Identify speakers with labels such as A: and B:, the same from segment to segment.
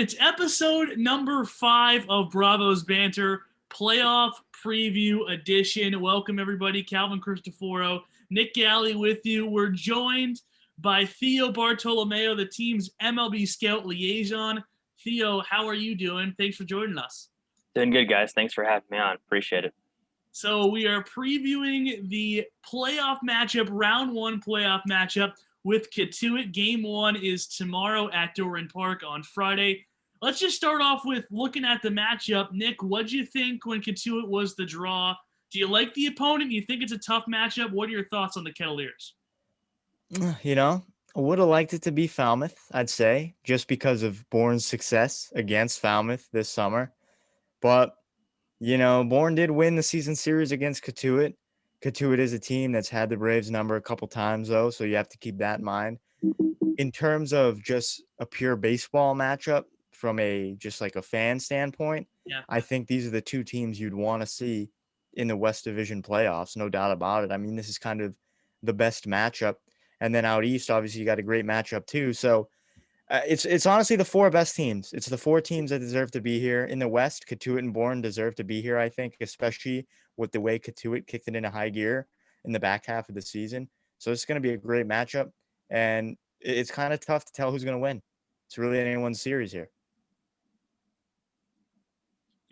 A: right, it's episode number 5 of Bravos Banter, playoff preview edition. Welcome, everybody. Calvin Cristoforo, Nick Galley with you. We're joined by Theo Bartolomeo, the team's MLB scout liaison. Theo, how are you doing? Thanks for joining us.
B: Doing good, guys. Thanks for having me on. Appreciate it.
A: So we are previewing the playoff matchup, round 1 playoff matchup with Katuitt. Game 1 is tomorrow at Doran Park on Friday. Let's just start off with looking at the matchup. Nick, what'd you think when Katuitt was the draw? Do you like the opponent? Do you think it's a tough matchup? What are your thoughts on the Kettleers?
C: You know, I would have liked it to be Falmouth, I'd say, just because of Bourne's success against Falmouth this summer. But, Bourne did win the season series against Katuitt. Katuitt is a team that's had the Braves number a couple times, though, so you have to keep that in mind. In terms of just a pure baseball matchup from a fan standpoint,
A: Yeah.
C: I think these are the two teams you'd want to see in the West Division playoffs, no doubt about it. I mean, this is kind of the best matchup. And then out east, obviously, you got a great matchup too. So it's honestly the 4 best teams. It's the 4 teams that deserve to be here. In the West, Katuitt and Bourne deserve to be here, I think, especially with the way Katuitt kicked it into high gear in the back half of the season. So it's going to be a great matchup. And it's kind of tough to tell who's going to win. It's really anyone's series here.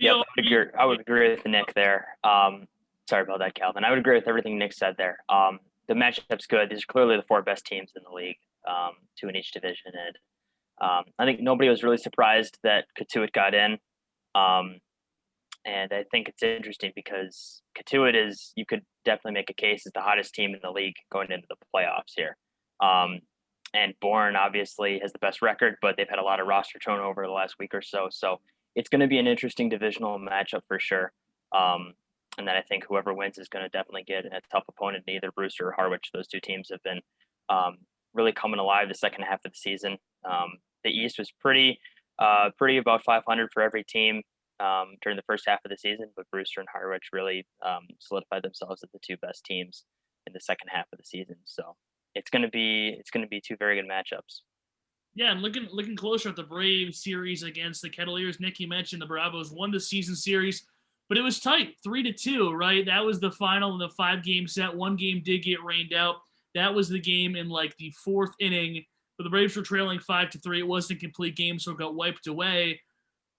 B: Yep, I would agree with Nick there. Sorry about that, Calvin. I would agree with everything Nick said there. The matchup's good. These are clearly the 4 best teams in the league, 2 in each division. And I think nobody was really surprised that Katuitt got in. And I think it's interesting because Katuitt is, you could definitely make a case, as the hottest team in the league going into the playoffs here. And Bourne obviously has the best record, but they've had a lot of roster turnover the last week or so. So it's going to be an interesting divisional matchup for sure. And then I think whoever wins is going to definitely get a tough opponent in either Brewster or Harwich. Those 2 teams have been really coming alive the second half of the season. The East was pretty about 500 for every team during the first half of the season, but Brewster and Harwich really solidified themselves as the 2 best teams in the second half of the season. So it's going to be 2 very good matchups.
A: Yeah, and looking closer at the Braves series against the Kettleers, Nick, you mentioned the Bravos won the season series, but it was tight, 3-2, right? That was the final in the 5-game set. 1 game did get rained out. That was the game in the 4th inning, but the Braves were trailing 5-3. It wasn't a complete game, so it got wiped away.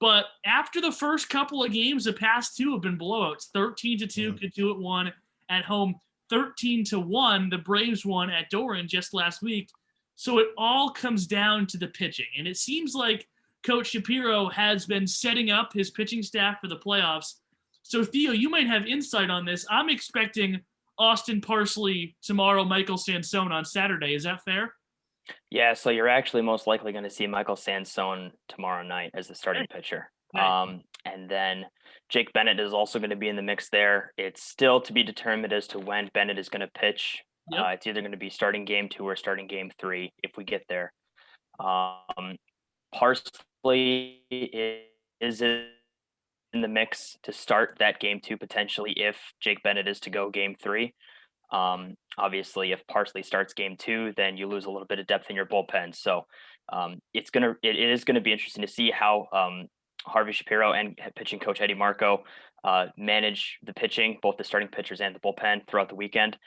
A: But after the first couple of games, the past 2 have been blowouts. 13-2, Katuitt won at home. 13-1, the Braves won at Doran just last week. So it all comes down to the pitching. And it seems like Coach Shapiro has been setting up his pitching staff for the playoffs. So, Theo, you might have insight on this. I'm expecting Austin Parsley tomorrow, Michael Sansone on Saturday. Is that fair?
B: Yeah, so you're actually most likely going to see Michael Sansone tomorrow night as the starting pitcher.
A: Nice.
B: And then Jake Bennett is also going to be in the mix there. It's still to be determined as to when Bennett is going to pitch.
A: Yep.
B: It's either going to be starting game 2 or starting game 3 if we get there. Parsley is in the mix to start that game 2 potentially if Jake Bennett is to go game 3. Obviously, if Parsley starts game 2, then you lose a little bit of depth in your bullpen. So it is gonna be interesting to see how Harvey Shapiro and pitching coach Eddie Marco manage the pitching, both the starting pitchers and the bullpen throughout the weekend.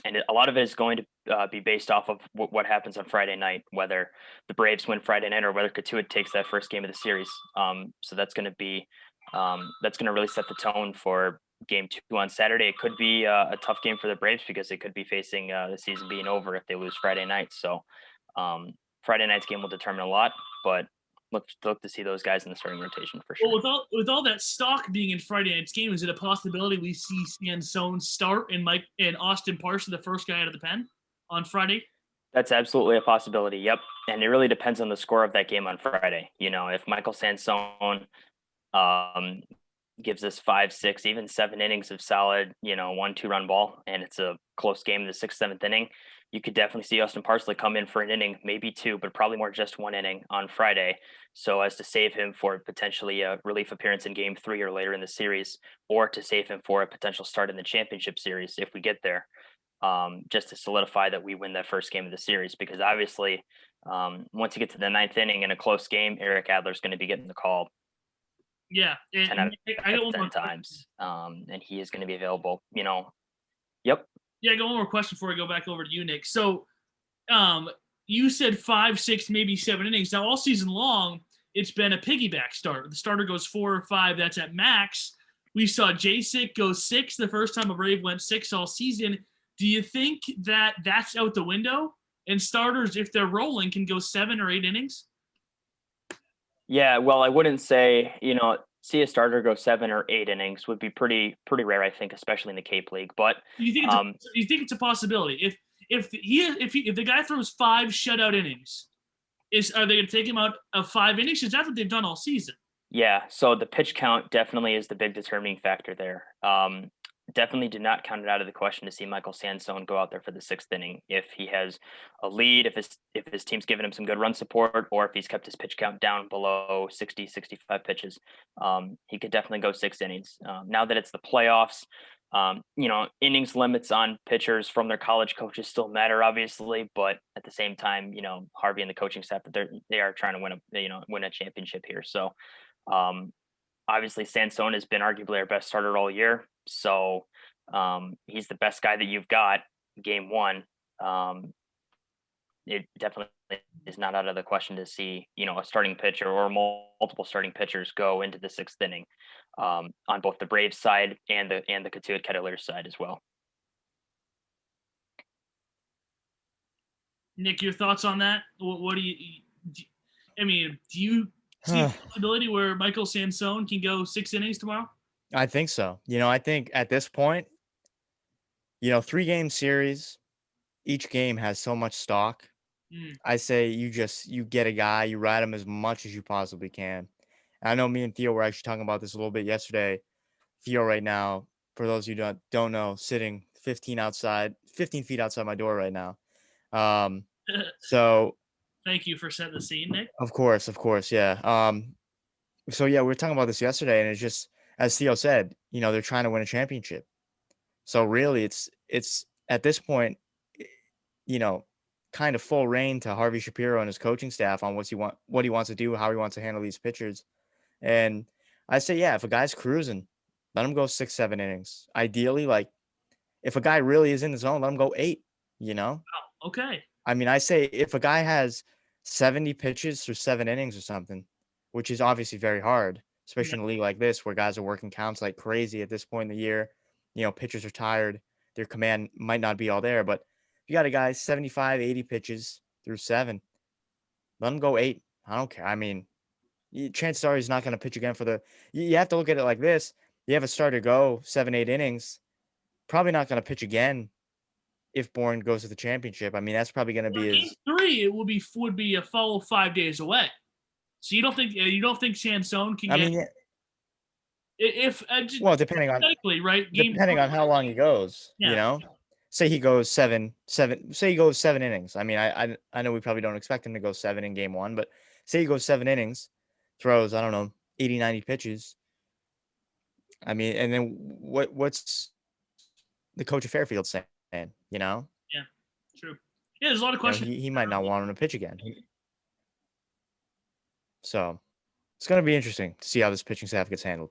B: And a lot of it is going to be based off of what happens on Friday night, whether the Braves win Friday night or whether Katuitt takes that first game of the series. So that's going to really set the tone for game 2 on Saturday. It could be a tough game for the Braves because they could be facing the season being over if they lose Friday night. So Friday night's game will determine a lot, but look to see those guys in the starting rotation for sure.
A: Well, with all that stock being in Friday night's game, is it a possibility we see Sansone start and Austin Parsley, the first guy out of the pen, on Friday?
B: That's absolutely a possibility. Yep, and it really depends on the score of that game on Friday. If Michael Sansone gives us 5, 6, even 7 innings of solid, 1-2 run ball, and it's a close game in the 6th, 7th inning, you could definitely see Austin Parsley come in for an inning, maybe 2, but probably more just 1 inning on Friday, so as to save him for potentially a relief appearance in game 3 or later in the series, or to save him for a potential start in the championship series if we get there. just to solidify that we win that first game of the series. Because obviously, once you get to the ninth inning in a close game, Eric Adler's going to be getting the call
A: Yeah,
B: 10 out of
A: I got one
B: 10
A: more
B: times, and he is going to be available. Yep.
A: Yeah, I got one more question before I go back over to you, Nick. So, um, you said 5, 6, maybe 7 innings. Now, all season long, it's been a piggyback start. The starter goes 4 or 5. That's at max. We saw Jacek go 6 the first time a Brave went 6 all season. Do you think that that's out the window? And starters, if they're rolling, can go 7 or 8 innings?
B: Yeah, well, I wouldn't say, see a starter go 7 or 8 innings would be pretty rare, I think, especially in the Cape League. But
A: You think it's a possibility? If the guy throws 5 shutout innings, are they going to take him out of 5 innings? Because that's what they've done all season.
B: yeah, so the pitch count definitely is the big determining factor there. Definitely did not count it out of the question to see Michael Sansone go out there for the 6th inning if he has a lead, if his team's giving him some good run support, or if he's kept his pitch count down below 60, 65 pitches. He could definitely go 6 innings. Now that it's the playoffs, innings limits on pitchers from their college coaches still matter, obviously, but at the same time, Harvey and the coaching staff, they are trying to win a championship here. So obviously Sansone has been arguably our best starter all year. So he's the best guy that you've got game 1. It definitely is not out of the question to see, a starting pitcher or multiple starting pitchers go into the 6th inning on both the Braves side and the Katuitt Cavaliers side as well.
A: Nick, your thoughts on that? What do you see a possibility where Michael Sansone can go 6 innings tomorrow?
C: I think so. I think at this point, 3-game series, each game has so much stock. I say you get a guy, you ride him as much as you possibly can. And I know me and Theo were actually talking about this a little bit yesterday. Theo right now, for those of you who don't know, sitting 15 feet outside my door right now. So
A: thank you for setting the scene, Nick.
C: Of course, yeah. So yeah, we were talking about this yesterday, and it's just, as Theo said, they're trying to win a championship. So really, it's at this point, kind of full reign to Harvey Shapiro and his coaching staff on what he wants to do, how he wants to handle these pitchers. And I say, yeah, if a guy's cruising, let him go 6, 7 innings. Ideally, like if a guy really is in the zone, let him go 8.
A: Oh, okay.
C: I mean, I say if a guy has 70 pitches through 7 innings or something, which is obviously very hard, especially in a league like this where guys are working counts like crazy at this point in the year. Pitchers are tired. Their command might not be all there. But if you got a guy 75, 80 pitches through 7, let him go 8. I don't care. I mean, chances are he's not going to pitch again you have to look at it like this. You have a starter go 7, 8 innings, probably not going to pitch again if Bourne goes to the championship. I mean, that's probably going to be
A: game 3. It would be a full 5 days away. So you don't think Sansone can get? I mean,
C: depending on
A: right,
C: depending on how long he goes, say he goes 7 innings. I mean, I know we probably don't expect him to go 7 in game 1, but say he goes 7 innings, throws, I don't know, 80, 90 pitches. I mean, and then what's the coach of Fairfield saying?
A: Yeah, true. Yeah, there's a lot of questions.
C: He might not want him to pitch again. So it's going to be interesting to see how this pitching staff gets handled.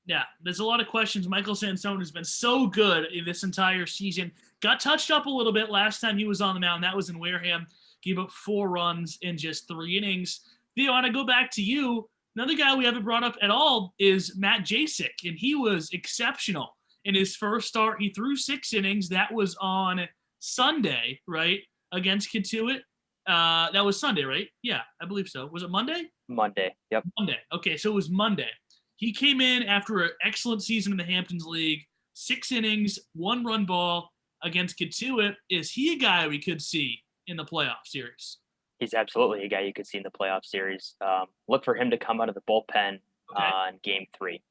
A: Yeah, there's a lot of questions. Michael Sansone has been so good in this entire season. Got touched up a little bit last time he was on the mound. That was in Wareham. Gave up 4 runs in just 3 innings. Theo, I want to go back to you. Another guy we haven't brought up at all is Matt Jacek, and he was exceptional in his first start. He threw 6 innings. That was on Sunday, right, against Katuitt. That was Sunday, right? Yeah, I believe so. Was it Monday?
B: Monday. Yep.
A: Monday. Okay, so it was Monday. He came in after an excellent season in the Hamptons League, 6 innings, 1 run ball against Katuitt. Is he a guy we could see in the playoff series?
B: He's absolutely a guy you could see in the playoff series. Look for him to come out of the bullpen on game 3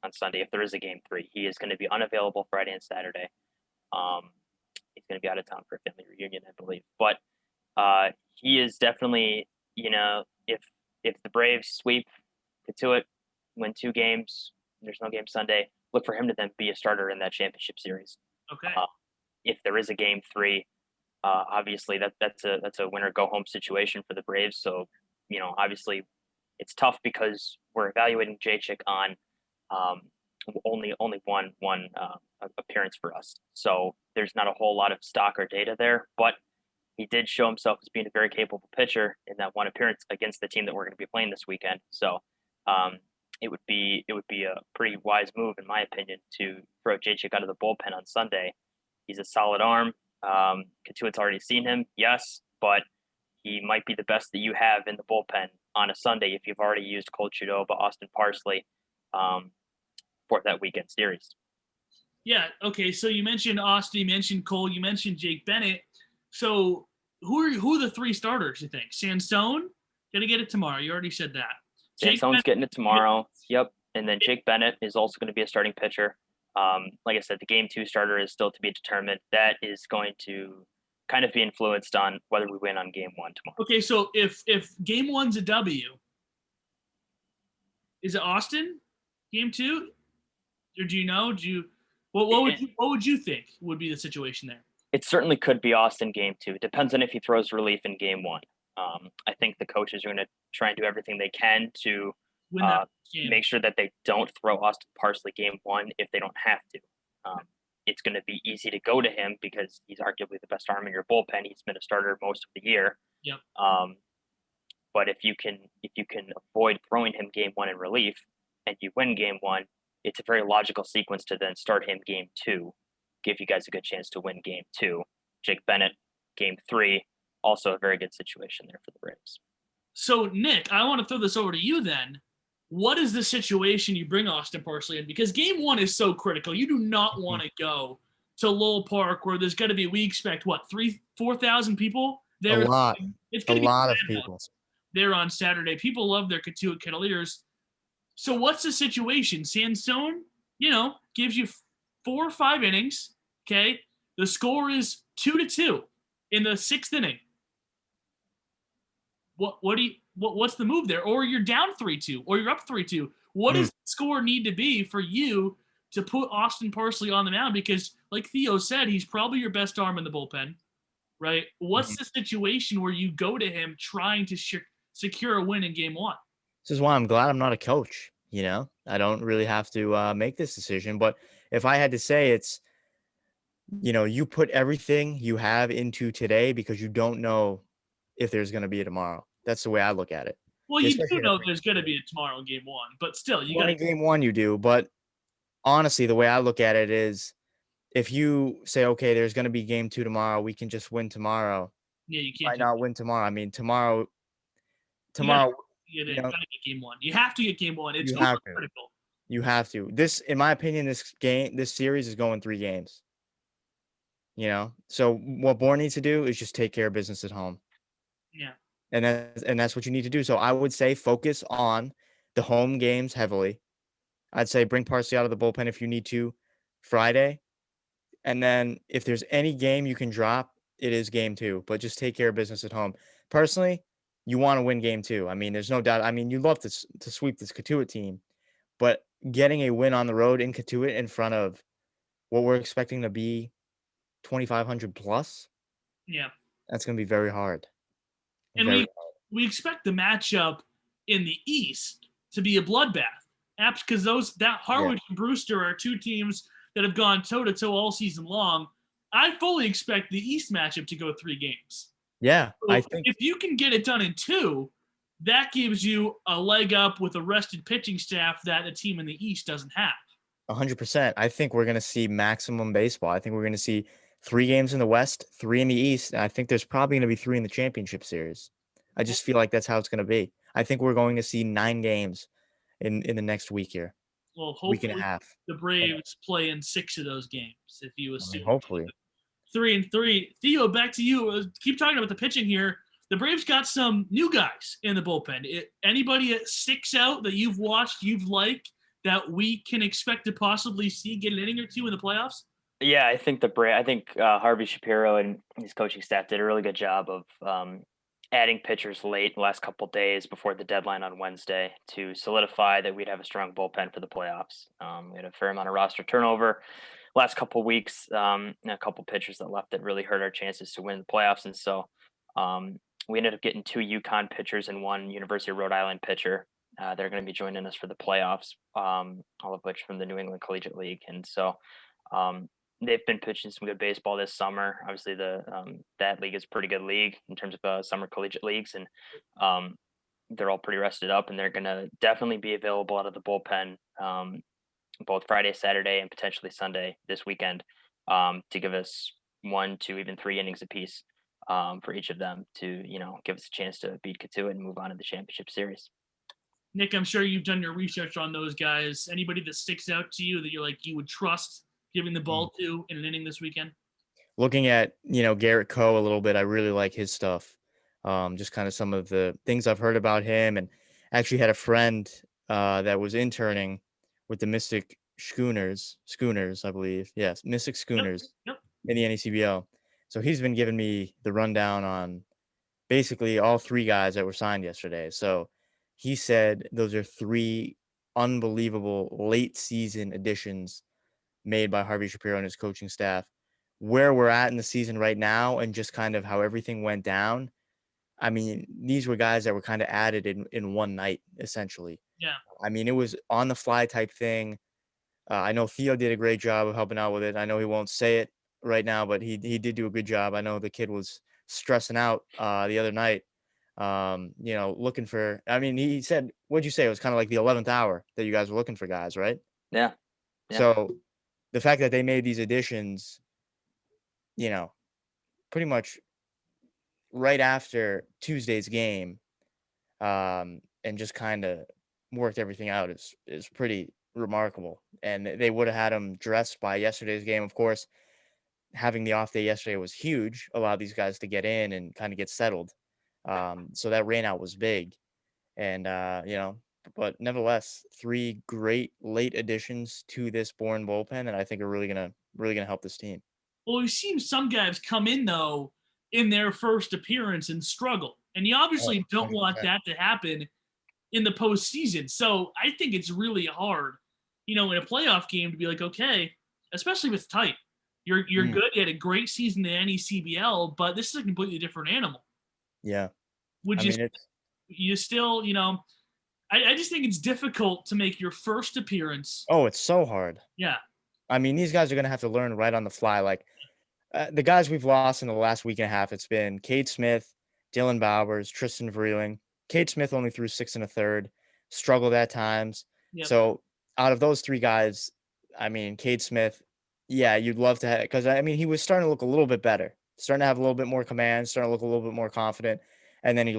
B: on Sunday. If there is a game 3, he is going to be unavailable Friday and Saturday. He's going to be out of town for a family reunion, I believe. But he is definitely, if the Braves sweep Katuitt, win 2 games, there's no game Sunday, look for him to then be a starter in that championship series.
A: Okay.
B: if there is a game 3, obviously that's a winner go home situation for the Braves. So, obviously it's tough because we're evaluating Jacek on um, only one appearance for us. So there's not a whole lot of stock or data there, but he did show himself as being a very capable pitcher in that one appearance against the team that we're going to be playing this weekend. So um, it would be a pretty wise move, in my opinion, to throw Jacek out of the bullpen on Sunday. He's a solid arm. Katuit's already seen him, yes, but he might be the best that you have in the bullpen on a Sunday if you've already used Cole Chidoba, Austin Parsley for that weekend series.
A: Yeah. Okay. So you mentioned Austin, you mentioned Cole, you mentioned Jake Bennett. So who are the 3 starters? You think Sansone gonna get it tomorrow? You already said that.
B: Sansone's getting it tomorrow. Yep. And then Jake Bennett is also going to be a starting pitcher. Like I said, the game 2 starter is still to be determined. That is going to kind of be influenced on whether we win on game 1 tomorrow.
A: Okay, so if game 1's a W, is it Austin? Game 2, or do you know? What would you think would be the situation there?
B: It certainly could be Austin game 2. It depends on if he throws relief in game 1. I think the coaches are going to try and do everything they can to
A: Win that game.
B: make sure that they don't throw Austin Parsley game 1 if they don't have to. It's going to be easy to go to him because he's arguably the best arm in your bullpen. He's been a starter most of the year.
A: Yep.
B: But if you can avoid throwing him game 1 in relief and you win game 1, it's a very logical sequence to then start him game 2, give you guys a good chance to win game 2. Jake Bennett game 3, also a very good situation there for the Braves.
A: So Nick, I want to throw this over to you then. What is the situation you bring Austin Parsley in? Because game 1 is so critical. You do not want to go to Lowell Park where there's going to be, we expect, 4,000 people there?
C: A lot.
A: It's
C: A
A: going to
C: lot
A: be
C: of people
A: there on Saturday. People love their Katuitt Cavaliers. So what's the situation? Sansone, gives you 4 or 5 innings. Okay. The score is 2-2 in the 6th inning. What's the move there? Or you're down 3-2, or you're up 3-2. What does the score need to be for you to put Austin Parsley on the mound? Because, like Theo said, he's probably your best arm in the bullpen, right? What's the situation where you go to him trying to secure a win in game 1?
C: This is why I'm glad I'm not a coach. I don't really have to make this decision. But if I had to say, it's, you put everything you have into today because you don't know if there's going to be a tomorrow. That's the way I look at it.
A: Well, you do know there's going to be a tomorrow in game 1, but still, you got
C: in game 1 you do. But honestly, the way I look at it is, if you say, okay, there's going to be game 2 tomorrow, we can just win tomorrow.
A: Yeah, you can't.
C: Why not win tomorrow? I mean, tomorrow.
A: You gotta get game 1. You have to get game 1. It's critical.
C: You have to. This, in my opinion, this series is going 3 games. So what Bourne needs to do is just take care of business at home.
A: Yeah.
C: And that's what you need to do. So I would say focus on the home games heavily. I'd say bring Parsley out of the bullpen if you need to Friday. And then if there's any game you can drop, it is game 2. But just take care of business at home. Personally, you want to win game 2. I mean, there's no doubt. I mean, you'd love to sweep this Katuitt team. But getting a win on the road in Katuitt in front of what we're expecting to be 2,500 plus, that's going to be very hard.
A: And we expect the matchup in the East to be a bloodbath. Because Harwich and Brewster are 2 teams that have gone toe-to-toe all season long. I fully expect the East matchup to go 3 games.
C: Yeah,
A: so I think if you can get it done in 2, that gives you a leg up with a rested pitching staff that the team in the East doesn't have.
C: 100%. I think we're going to see maximum baseball. I think we're going to see 3 games in the West, 3 in the East, and I think there's probably going to be 3 in the championship series. I just feel like that's how it's going to be. I think we're going to see 9 games in the next week here.
A: Well, hopefully
C: week and a half.
A: The Braves play in 6 of those games, if you assume.
C: Hopefully.
A: 3-3. Theo, back to you. Keep talking about the pitching here. The Braves got some new guys in the bullpen. Anybody that sticks out that you've watched, you've liked, that we can expect to possibly see get an inning or 2 in the playoffs?
B: Yeah, I think Harvey Shapiro and his coaching staff did a really good job of adding pitchers late the last couple of days before the deadline on Wednesday to solidify that we'd have a strong bullpen for the playoffs. We had a fair amount of roster turnover last couple of weeks, a couple pitchers that left that really hurt our chances to win the playoffs. And so we ended up getting two UConn pitchers and one University of Rhode Island pitcher. They're going to be joining us for the playoffs, all of which from the New England Collegiate League. And so um, they've been pitching some good baseball this summer. Obviously, that league is a pretty good league in terms of summer collegiate leagues, and um, they're all pretty rested up, and they're going to definitely be available out of the bullpen both Friday, Saturday, and potentially Sunday this weekend to give us 1, 2, even 3 innings apiece for each of them to give us a chance to beat Katuitt and move on to the championship series.
A: Nick, I'm sure you've done your research on those guys. Anybody that sticks out to you that you're like you would trust giving the ball to in an inning this weekend?
C: Looking at, Garrett Coe a little bit, I really like his stuff. Just kind of some of the things I've heard about him, and actually had a friend that was interning with the Mystic Schooners, I believe. Yes, Mystic Schooners
A: Yep.
C: in the NECBL. So he's been giving me the rundown on basically all 3 guys that were signed yesterday. So he said those are 3 unbelievable late season additions made by Harvey Shapiro and his coaching staff. Where we're at in the season right now and just kind of how everything went down, I mean, these were guys that were kind of added in one night, essentially.
A: Yeah.
C: I mean, it was on the fly type thing. I know Theo did a great job of helping out with it. I know he won't say it right now, but he did do a good job. I know the kid was stressing out the other night, looking for, I mean, he said, what'd you say? It was kind of like the 11th hour that you guys were looking for guys, right?
B: Yeah.
C: So the fact that they made these additions, pretty much right after Tuesday's game, and just kind of worked everything out is pretty remarkable. And they would have had him dressed by yesterday's game. Of course, having the off day yesterday was huge, allowed these guys to get in and kind of get settled. So that rain out was big. And, but nevertheless, 3 great late additions to this Bourne bullpen that I think are really gonna help this team.
A: Well, we've seen some guys come in though in their first appearance and struggle, and you obviously don't want
C: 100%.
A: that to happen in the postseason. So I think it's really hard, in a playoff game to be like, okay, especially with tight, you're good. You had a great season in NECBL, but this is a completely different animal.
C: Yeah.
A: Would
C: I
A: you?
C: mean, it's
A: You still, I just think it's difficult to make your first appearance.
C: it's so hard.
A: Yeah.
C: I mean, these guys are gonna have to learn right on the fly. Like the guys we've lost in the last week and a half, it's been Cade Smith, Dylan Bowers, Tristan Vreeling. Cade Smith only threw 6 1/3, struggled at times.
A: Yep.
C: So out of those 3 guys, I mean, Cade Smith, yeah, you'd love to have, because I mean, he was starting to look a little bit better, starting to have a little bit more command, starting to look a little bit more confident, and then he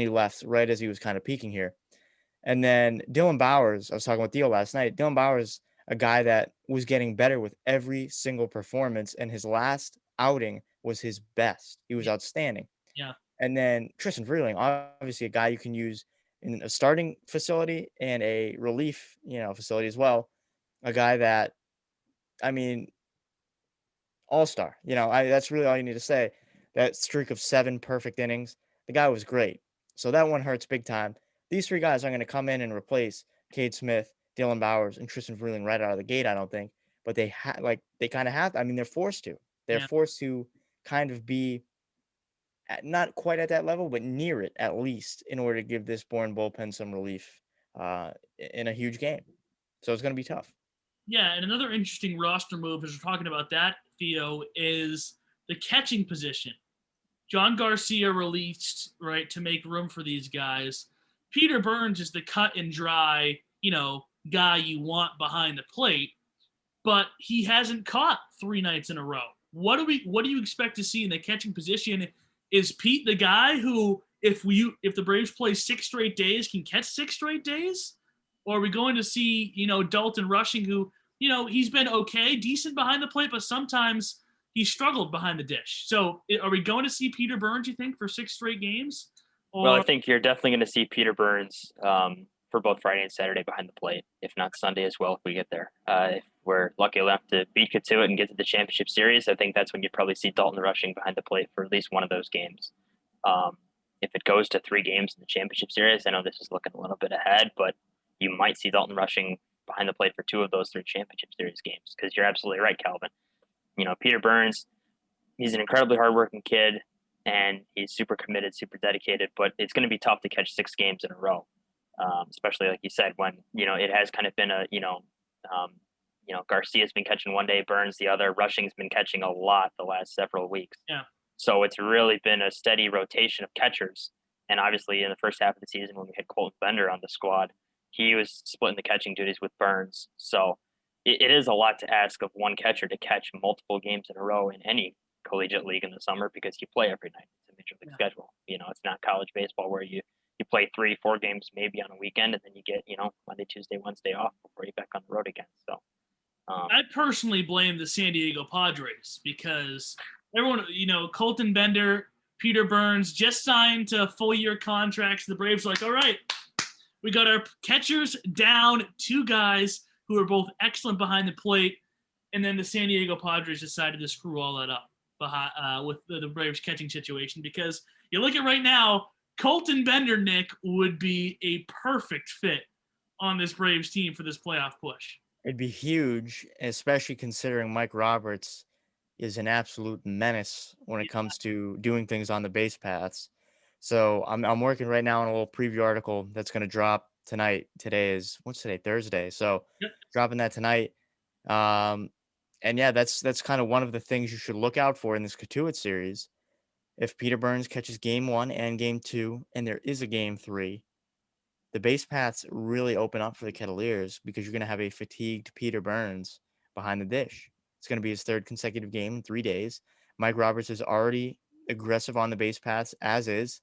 C: left right as he was kind of peaking here. And then Dylan Bowers, I was talking with Theo last night. Dylan Bowers, a guy that was getting better with every single performance, and his last outing was his best. He was outstanding.
A: Yeah.
C: And then Tristan Vreeling, obviously a guy you can use in a starting facility and a relief, facility as well. A guy that, I mean, all-star. That's really all you need to say. That streak of 7 perfect innings, the guy was great. So that one hurts big time. These 3 guys are going to come in and replace Cade Smith, Dylan Bowers, and Tristan Vreeling right out of the gate, I don't think. But they kind of have, I mean, they're forced to. They're forced to kind of be not quite at that level, but near it at least, in order to give this Bourne bullpen some relief in a huge game. So it's going to be tough.
A: Yeah, and another interesting roster move, as we're talking about that, Theo, is the catching position. John Garcia released, right, to make room for these guys. Peter Burns is the cut and dry, guy you want behind the plate, but he hasn't caught 3 nights in a row. What do you expect to see in the catching position? Is Pete the guy who, if the Braves play 6 straight days, can catch 6 straight days? Or are we going to see, Dalton Rushing, who, he's been okay, decent behind the plate, but sometimes he struggled behind the dish. So are we going to see Peter Burns, you think, for 6 straight games?
B: Well, I think you're definitely going to see Peter Burns for both Friday and Saturday behind the plate, if not Sunday as well, if we get there. If we're lucky enough to beat Katuitt and get to the championship series, I think that's when you'd probably see Dalton Rushing behind the plate for at least one of those games. If it goes to 3 games in the championship series, I know this is looking a little bit ahead, but you might see Dalton Rushing behind the plate for 2 of those 3 championship series games. Because you're absolutely right, Calvin. Peter Burns, he's an incredibly hardworking kid, and he's super committed, super dedicated. But it's going to be tough to catch 6 games in a row, especially like you said, when it has kind of been a Garcia's been catching one day, Burns the other, Rushing's been catching a lot the last several weeks.
A: Yeah.
B: So it's really been a steady rotation of catchers. And obviously, in the first half of the season, when we had Colton Bender on the squad, he was splitting the catching duties with Burns. So it is a lot to ask of one catcher to catch multiple games in a row in any collegiate league in the summer, because you play every night. It's a major league schedule. It's not college baseball where you play 3-4 games maybe on a weekend, and then you get Monday, Tuesday, Wednesday off before you're back on the road again. So
A: I personally blame the San Diego Padres, because everyone, Colton Bender, Peter Burns just signed to full-year contracts. The Braves are like, all right, we got our catchers down, 2 guys who are both excellent behind the plate, and then the San Diego Padres decided to screw all that up with the Braves catching situation, because you look at right now, Colton Bender, Nick, would be a perfect fit on this Braves team for this playoff push.
C: It'd be huge, especially considering Mike Roberts is an absolute menace when it comes to doing things on the base paths. So I'm working right now on a little preview article that's going to drop tonight. What's today? Thursday. So dropping that tonight. And yeah, that's kind of one of the things you should look out for in this Katuitt series. If Peter Burns catches game 1 and game 2, and there is a game 3, the base paths really open up for the Kettleers, because you're going to have a fatigued Peter Burns behind the dish. It's going to be his 3rd consecutive game in 3 days. Mike Roberts is already aggressive on the base paths, as is.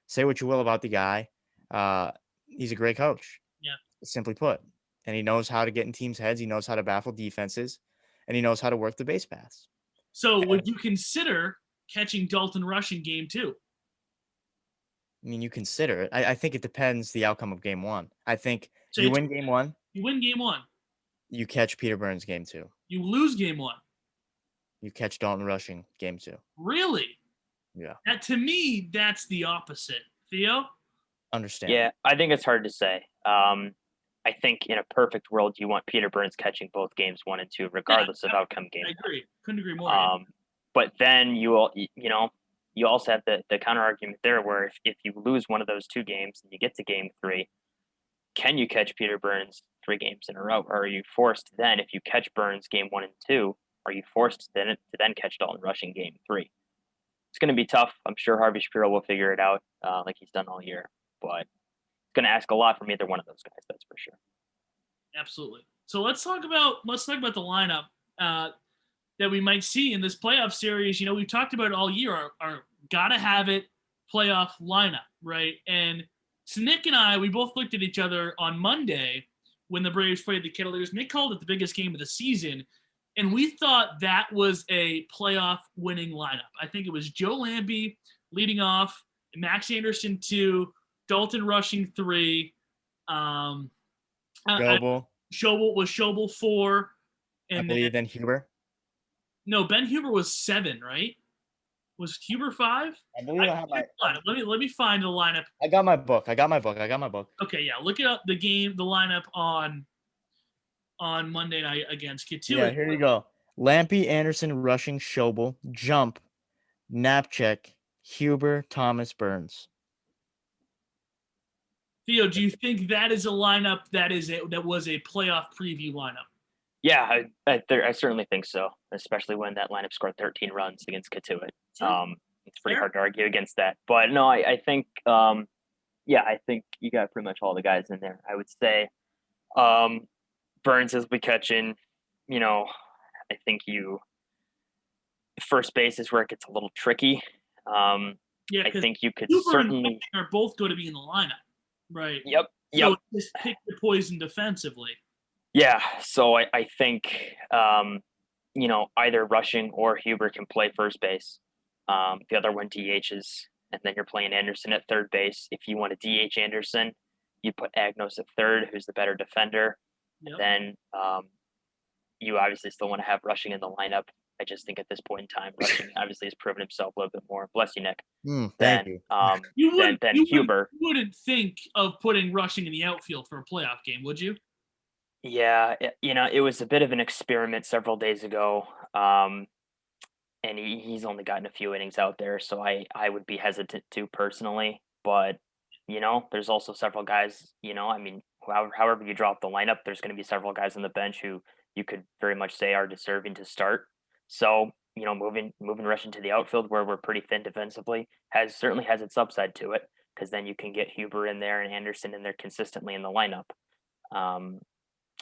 C: Say what you will about the guy. He's a great coach.
A: Yeah.
C: Simply put. And he knows how to get in teams' heads. He knows how to baffle defenses. And he knows how to work the base paths.
A: So would you consider catching Dalton Rush in game 2?
C: I mean, you consider it. I think it depends the outcome of game 1. I think
A: So
C: you win game 1.
A: You win game 1.
C: You catch Peter Burns game 2.
A: You lose game 1.
C: You catch Dalton Rushing game 2.
A: Really?
C: Yeah.
A: To me, that's the opposite. Theo?
C: Understand.
B: Yeah, I think it's hard to say. I think in a perfect world, you want Peter Burns catching both games 1 and 2, regardless of outcome game.
A: I agree. Couldn't agree more.
B: But then you also have the counter argument there, where if you lose one of those 2 games and you get to game 3, can you catch Peter Burns 3 games in a row? Or are you forced then, if you catch Burns game 1 and 2, are you forced to then catch Dalton Rushing game 3? It's going to be tough. I'm sure Harvey Shapiro will figure it out like he's done all year. But it's going to ask a lot from either one of those guys, that's for sure.
A: Absolutely. So let's talk about the lineup that we might see in this playoff series. We've talked about it all year, our gotta have it playoff lineup, right? And so Nick and I, we both looked at each other on Monday when the Braves played the Kettleers. Nick called it the biggest game of the season, and we thought that was a playoff winning lineup. I think it was Joe Lampe leading off, Max Anderson 2, Dalton Rushing 3,
C: Schobel.
A: Schobel 4, and
C: I believe then Huber.
A: No, Ben Huber was 7, right? Was Huber 5?
C: I believe I have my.
A: Let me find the lineup.
C: I got my book.
A: Okay, yeah. Look it up. The lineup on Monday night against Katuitt.
C: Yeah, here you go. Lampe, Anderson, Rushing, Schobel, Jump, Knapczyk, Huber, Thomas, Burns.
A: Theo, do you think that is a lineup that was a playoff preview lineup?
B: Yeah, I certainly think so, especially when that lineup scored 13 runs against Katuitt.
A: Sure.
B: It's pretty hard to argue against that. But no, I think, I think you got pretty much all the guys in there. I would say Burns will be catching, I think first base is where it gets a little tricky. I think you could
A: Huber
B: certainly
A: and are both going to be in the lineup, right?
B: Yep.
A: So just pick the poison defensively.
B: Yeah, so I think either Rushing or Huber can play first base. The other one DHs, and then you're playing Anderson at third base. If you want to DH Anderson, you put Agnos at third, who's the better defender.
A: Yep.
B: Then you obviously still want to have Rushing in the lineup. I just think at this point in time, Rushing obviously has proven himself a little bit more. Bless you, Nick.
C: Thank you.
B: Huber.
A: You wouldn't think of putting Rushing in the outfield for a playoff game, would you?
B: Yeah, it was a bit of an experiment several days ago, and he's only gotten a few innings out there, so I would be hesitant to personally. But there's also several guys. I mean, however you drop the lineup, there's going to be several guys on the bench who you could very much say are deserving to start. So moving Rush into the outfield where we're pretty thin defensively certainly has its upside to it because then you can get Huber in there and Anderson in there consistently in the lineup. Um,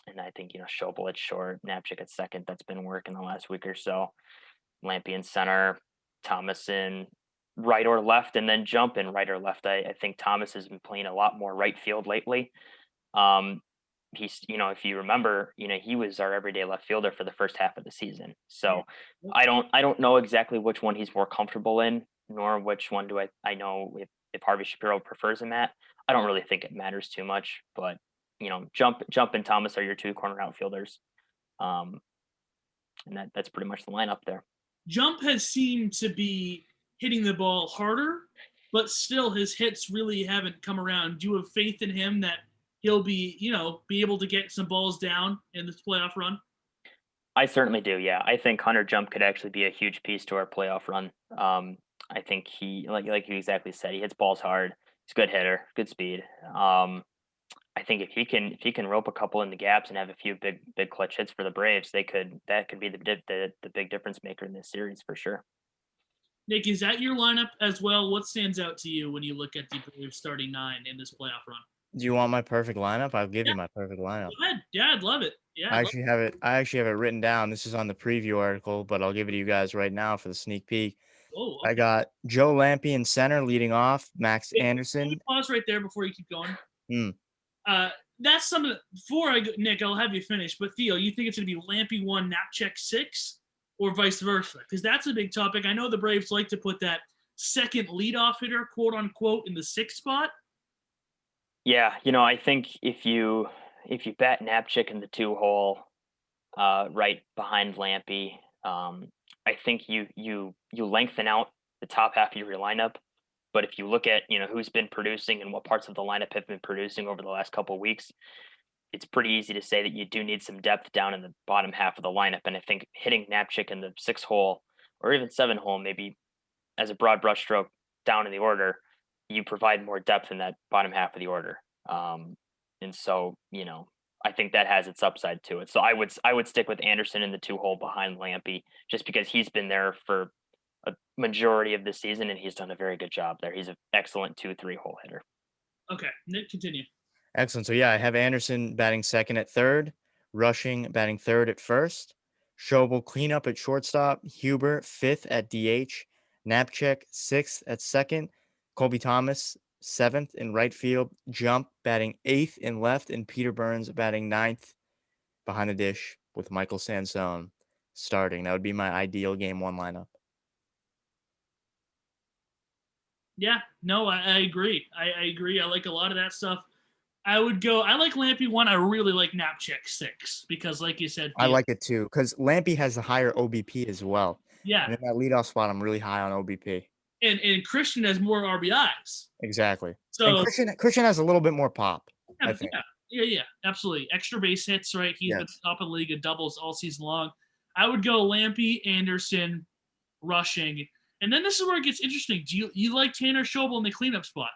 B: and I think, Schobel at short, Knapchick at second. That's been working the last week or so. Lampy in center, Thomas in right or left, and then Jump in right or left. I think Thomas has been playing a lot more right field lately. Um, if you remember, he was our everyday left fielder for the first half of the season. So
A: Yeah.
B: I don't know exactly which one he's more comfortable in, nor which one do I know if Harvey Shapiro prefers him at. I don't really think it matters too much, but Jump and Thomas are your two corner outfielders. Um, and that's pretty much the lineup there.
A: Jump has seemed to be hitting the ball harder, but still his hits really haven't come around. Do you have faith in him that he'll be able to get some balls down in this playoff run?
B: I certainly do. Yeah, I think Hunter Jump could actually be a huge piece to our playoff run. I think he, like you exactly said, he hits balls hard. He's a good hitter, good speed. I think if he can rope a couple in the gaps and have a few big clutch hits for the Braves, that could be the big difference maker in this series for sure.
A: Nick, is that your lineup as well? What stands out to you when you look at the Braves starting nine in this playoff run?
C: Do you want my perfect lineup? I'll give
A: Yeah,
C: you my perfect lineup.
A: go ahead. Yeah, I'd love it. Yeah,
C: I actually have it. I actually have it written down. This is on the preview article, but I'll give it to you guys right now for the sneak peek.
A: Oh,
C: I
A: okay.
C: got Joe Lampy in center, leading off. Max
A: Wait, let me
C: Anderson.
A: pause right there before you keep going.
C: Hmm.
A: That's some of the, before I go, Nick, I'll have you finish. But Theo, you think it's going to be Lampy 1, Knapchick 6, or vice versa? Because that's a big topic. I know the Braves like to put that second leadoff hitter, quote unquote, in the sixth spot.
B: Yeah, I think if you bat Knapchick in the two hole, right behind Lampy, I think you lengthen out the top half of your lineup. But if you look at who's been producing and what parts of the lineup have been producing over the last couple of weeks, it's pretty easy to say that you do need some depth down in the bottom half of the lineup. And I think hitting Knapchick in the 6 hole or even 7 hole, maybe as a broad brushstroke down in the order, you provide more depth in that bottom half of the order. And so, I think that has its upside to it. So I would stick with Anderson in the 2 hole behind Lampy, just because he's been there for a majority of the season and he's done a very good job there. He's an excellent 2-3 hole hitter.
A: Okay, Nick, continue.
C: Excellent. So yeah, I have Anderson batting second at third, Rushing batting third at first, Schobel cleanup at shortstop, Huber fifth at DH, Knapchick sixth at second, Colby Thomas seventh in right field, Jump batting eighth in left, and Peter Burns batting ninth behind the dish with Michael Sansone starting. That would be my ideal game one lineup.
A: Yeah, no, I agree. I agree. I like a lot of that stuff. I like Lampy 1. I really like Knapchick 6 because, like you said,
C: I
A: Theo,
C: like it too because Lampy has the higher OBP as well.
A: yeah,
C: And in that leadoff spot, I'm really high on OBP.
A: and Christian has more RBIs.
C: Exactly. And
A: So
C: Christian has a little bit more pop, I think.
A: yeah, absolutely. Extra base hits, right? He's been
C: Yes.
A: top of the league in doubles all season long. I would go Lampy, Anderson, Rushing, and then this is where it gets interesting. Do you like Tanner Schobel in the cleanup spot?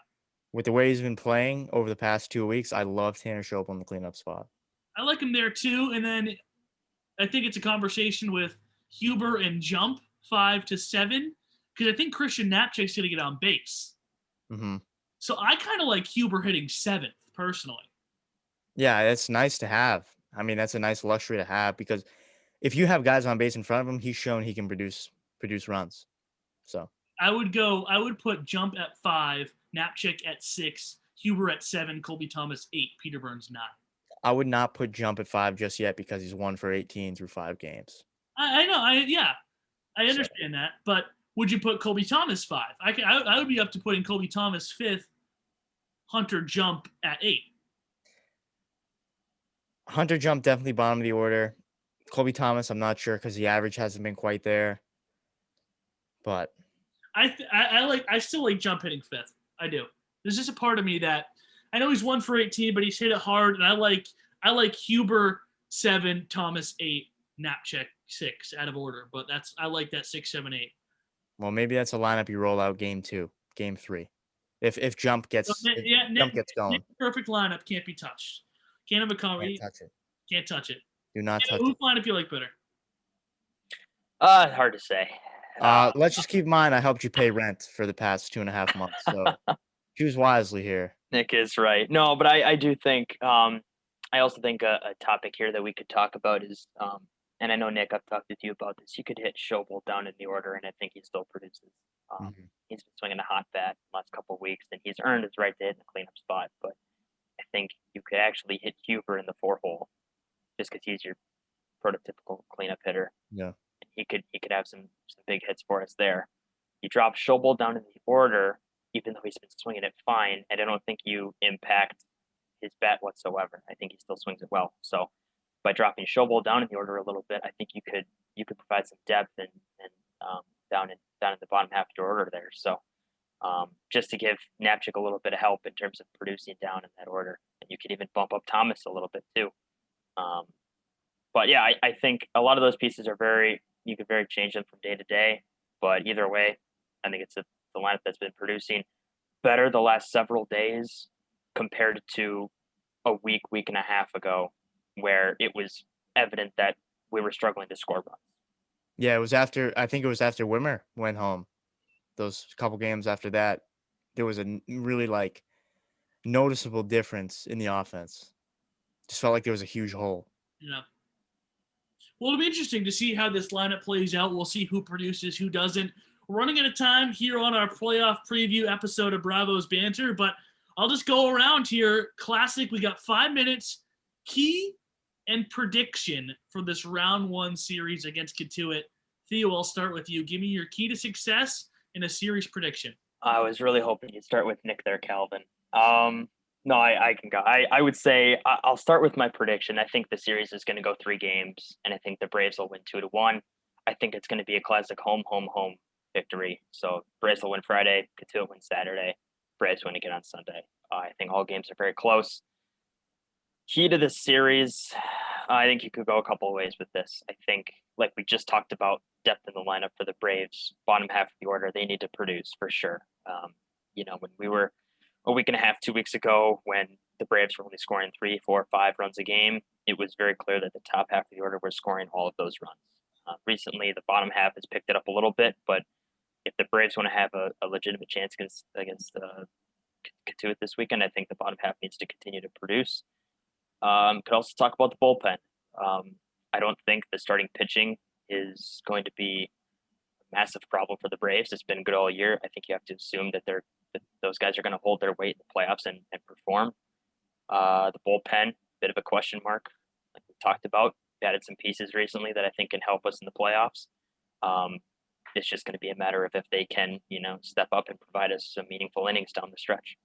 C: With the way he's been playing over the past 2 weeks, I love Tanner Schobel in the cleanup spot.
A: I like him there too. And then I think it's a conversation with Huber and Jump 5 to 7 because I think Christian Knapchick's going to get on base.
C: Mm-hmm.
A: So I kind of like Huber hitting 7th personally.
C: Yeah, that's nice to have. I mean, that's a nice luxury to have because if you have guys on base in front of him, he's shown he can produce runs. So
A: I would put Jump at 5, Knapchick at 6, Huber at 7, Colby Thomas 8, Peter Burns 9.
C: I would not put Jump at 5 just yet because he's 1 for 18 through 5 games.
A: I know. I understand that. But would you put Colby Thomas 5? I would be up to putting Colby Thomas 5th, Hunter Jump at 8.
C: Hunter Jump definitely bottom of the order. Colby Thomas, I'm not sure because the average hasn't been quite there. But
A: I still like Jump hitting 5th. I do. There's just a part of me that I know he's 1 for 18, but he's hit it hard, and I like I like Huber 7, Thomas 8, Knapczyk 6 out of order, but I like that 6, 7, 8.
C: Well, maybe that's a lineup you roll out game 2, game 3. If Jump
A: So,
C: gets going,
A: perfect lineup can't be touched. Can't have a
C: can't touch it.
A: Can't touch it.
C: Do not touch
A: Whose
C: it.
A: lineup you like better?
B: Hard to say.
C: Let's just keep in mind I helped you pay rent for the past 2.5 months, so choose wisely here.
B: Nick is right. No, but I do think I also think a topic here that we could talk about is and I know Nick, I've talked with you about this. You could hit Schobel down in the order, and I think he still produces. He's been swinging a hot bat the last couple of weeks, and he's earned his right to hit in the cleanup spot. But I think you could actually hit Huber in the 4-hole just because he's your prototypical cleanup hitter.
C: Yeah,
B: he could have some big hits for us there. You drop Schobel down in the order, even though he's been swinging it fine, and I don't think you impact his bat whatsoever. I think he still swings it well. So by dropping Schobel down in the order a little bit, I think you could provide some depth and down in the bottom half of your order there. So just to give Knapczyk a little bit of help in terms of producing down in that order, and you could even bump up Thomas a little bit too. But yeah, I think a lot of those pieces you could very change them from day to day. But either way, I think it's the lineup that's been producing better the last several days compared to a week and a half ago, where it was evident that we were struggling to score runs.
C: Yeah, I think it was after Wimmer went home. Those couple games after that, there was a really noticeable difference in the offense. Just felt like there was a huge hole.
A: Yeah. Well, it'll be interesting to see how this lineup plays out. We'll see who produces, who doesn't. We're running out of time here on our playoff preview episode of Bravos Banter, but I'll just go around here. Classic, we got 5 minutes. Key and prediction for this round 1 series against Kituitt. Theo, I'll start with you. Give me your key to success and a series prediction.
B: I was really hoping you'd start with Nick there, Calvin. No, I can go. I would say I'll start with my prediction. I think the series is going to go 3 games, and I think the Braves will win 2-1. I think it's going to be a classic home victory. So Braves will win Friday, Kituitt win Saturday, Braves win again on Sunday. I think all games are very close. Key to this series, I think you could go a couple of ways with this. I think, like we just talked about, depth in the lineup for the Braves, bottom half of the order, they need to produce for sure. When we were a week and a half, 2 weeks ago, when the Braves were only scoring 3, 4, 5 runs a game, it was very clear that the top half of the order was scoring all of those runs. Recently, the bottom half has picked it up a little bit, but if the Braves want to have a legitimate chance against Kituitt this weekend, I think the bottom half needs to continue to produce. Could also talk about the bullpen. I don't think the starting pitching is going to be a massive problem for the Braves. It's been good all year. I think you have to assume that those guys are going to hold their weight in the playoffs and perform. The bullpen, bit of a question mark, like we talked about. We added some pieces recently that I think can help us in the playoffs. It's just going to be a matter of if they can, step up and provide us some meaningful innings down the stretch.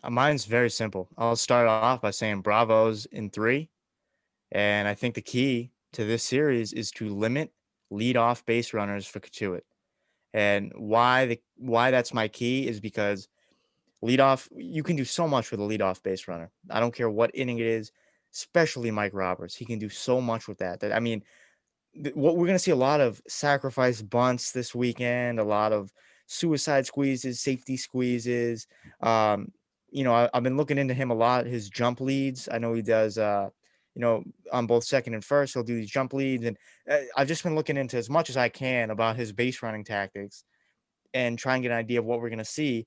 C: Mine's very simple. I'll start off by saying Bravos in 3. And I think the key to this series is to limit leadoff base runners for Kituitt. And why that's my key is because leadoff, you can do so much with a leadoff base runner. I don't care what inning it is, especially Mike Roberts. He can do so much with that. What we're going to see a lot of sacrifice bunts this weekend, a lot of suicide squeezes, safety squeezes. I've been looking into him a lot, his jump leads. I know he does, on both second and first, he'll do these jump leads. And I've just been looking into as much as I can about his base running tactics and try and get an idea of what we're going to see.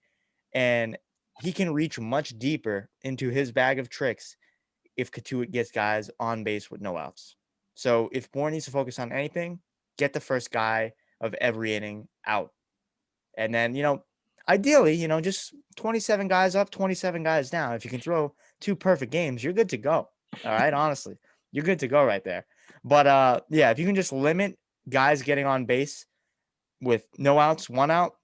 C: And he can reach much deeper into his bag of tricks if Kituitt gets guys on base with no outs. So if Bourne needs to focus on anything, get the first guy of every inning out. And then, ideally, just 27 guys up, 27 guys down. If you can throw 2 perfect games, you're good to go. All right. Honestly, you're good to go right there. But if you can just limit guys getting on base with no outs, 1 out,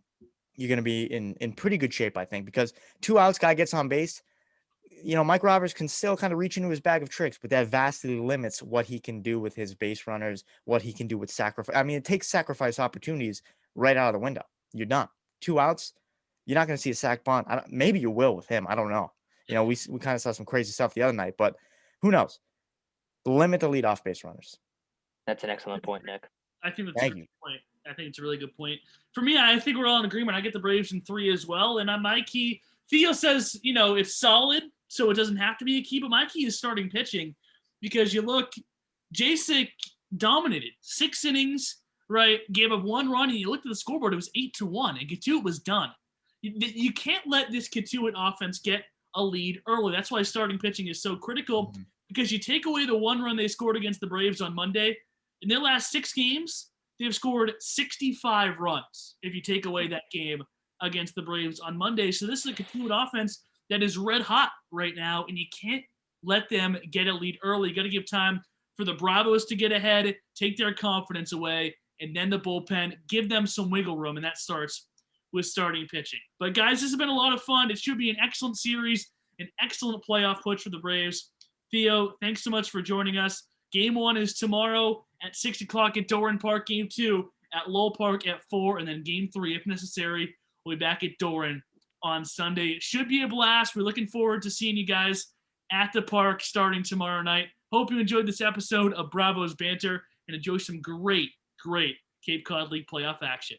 C: you're going to be in pretty good shape, I think, because 2 outs, guy gets on base. Mike Roberts can still kind of reach into his bag of tricks, but that vastly limits what he can do with his base runners, what he can do with sacrifice. I mean, it takes sacrifice opportunities right out of the window. You're done. 2 outs, you're not going to see a sack bunt. Maybe you will with him. I don't know. You know, we kind of saw some crazy stuff the other night, but who knows? Limit the leadoff base runners.
B: That's an excellent point, Nick.
A: I think that's
C: Thank
A: a
C: you.
A: good point. I think it's a really good point. For me, I think we're all in agreement. I get the Braves in 3 as well. And on my key, Theo says, it's solid, so it doesn't have to be a key, but my key is starting pitching because you look, Jacek dominated 6 innings, right? Gave up 1 run, and you looked at the scoreboard, it was 8-1, and Katuitt was done. You can't let this Katuitt offense get a lead early. That's why starting pitching is so critical because you take away the 1 run they scored against the Braves on Monday. In their last 6 games, they've scored 65 runs if you take away that game against the Braves on Monday. So this is a Katuitt offense that is red hot right now, and you can't let them get a lead early. You got to give time for the Bravos to get ahead, take their confidence away, and then the bullpen, give them some wiggle room, and that starts with starting pitching. But guys, this has been a lot of fun. It should be an excellent series, an excellent playoff push for the Braves. Theo, thanks so much for joining us. Game 1 is tomorrow at 6 o'clock at Doran Park. Game 2 at Lowell Park at 4. And then Game 3, if necessary, we'll be back at Doran on Sunday. It should be a blast. We're looking forward to seeing you guys at the park starting tomorrow night. Hope you enjoyed this episode of Bravos Banter and enjoy some great Cape Cod League playoff action.